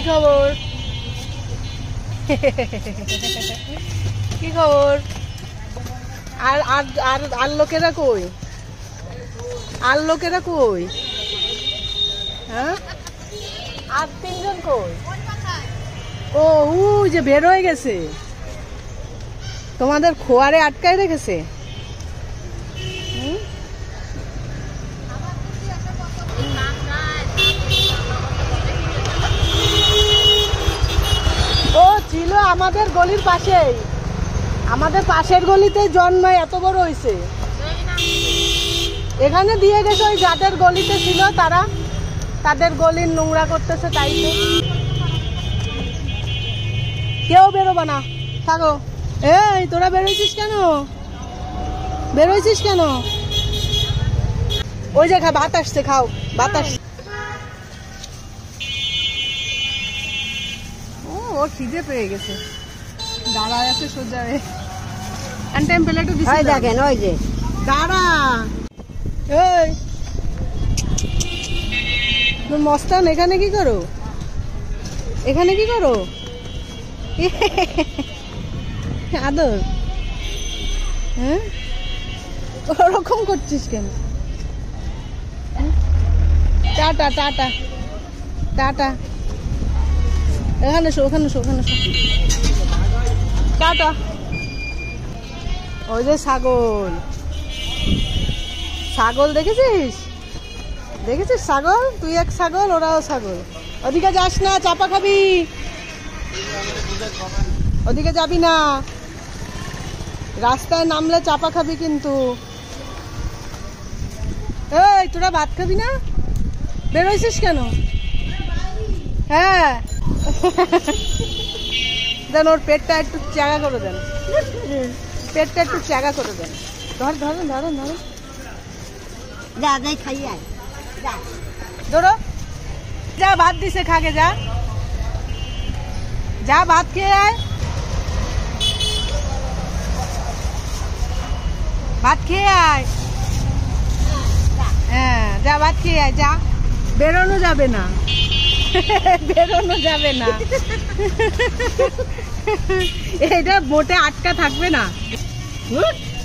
খবর? কি খবর? আর আর আর আর লোকেরা কই? আর লোকেরা কই? হ্যাঁ, আর তিনজন কই? ও যে বের হয়ে গেছে, তোমাদের খোয়ারে আটকায় রেখেছে। ও ছিল আমাদের গলির পাশেই, আমাদের পাশের গলিতে জন্ম এত বড় হয়েছে, এখানে দিয়ে গেছে। ওই যাদের গলিতে ছিল তারা তাদের গলির নোংরা করতেছে, তাই তো। কেউ বেরোবা না, থাকো। এই তোরা বেরোইছিস কেন? বেরোইছিস কেন? ওই যে ভাত আসছে, খাও ভাত আসছে। ওর খিদে পেয়ে গেছে, দাঁড়ায় আছে সোজা। টাইম পেলে একটু দিছি, দেখেন ওই যে দাঁড়া। এই মস্তান, এখানে কি করো? এখানে কি করো? আদর, হ্যাঁ ওরকম করছিস কেন? Tata tata tata. এখানে শো, ওখানে শো, ওখানে শো। টাটা। ওই যে ছাগল, ছাগল দেখেছিস? দেখেছিস ছাগল? তুই এক ছাগল, ওরাও ছাগল। ওদিকে যাস না, চাপা খাবি। ওদিকে যাবি না, রাস্তায় নামলে চাপা খাবি কিন্তু। এই তোরা ভাত খাবি না? বেরোইছিস কেন? হ্যাঁ দেন, ওর পেটটা একটু চাগা করে দেন, পেটটা একটু চাগা করে দেন। ধরেন ধরেন ধরেন ধরেন, যা যাই খাই আয়, যা ধরো। যা ভাত দিছে, খাগে যা, যা ভাত খেয়ে আয়, ভাত খেয়ে আয়। হ্যাঁ যা ভাত খেয়ে আয়, যা। বেরোনো যাবে না, বেরোনো যাবে না, এটা মোটে আটকা থাকবে না।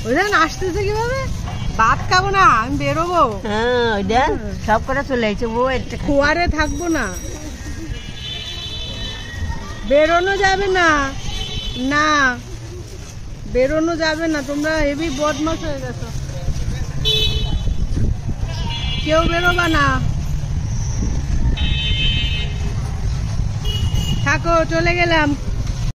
ওইটা আসতেছে কিভাবে? ভাত খাবো না, আমি বেরোবো। হ্যাঁ ওইটা সব করে চলে আসছে, ও খোয়ারে থাকবো না, বেরোনো যাবে না। না বেরোনো যাবে না, তোমরা হেভি বদমাশ হয়ে গেছো, কেউ বেরোবা না, থাকো, চলে গেলাম।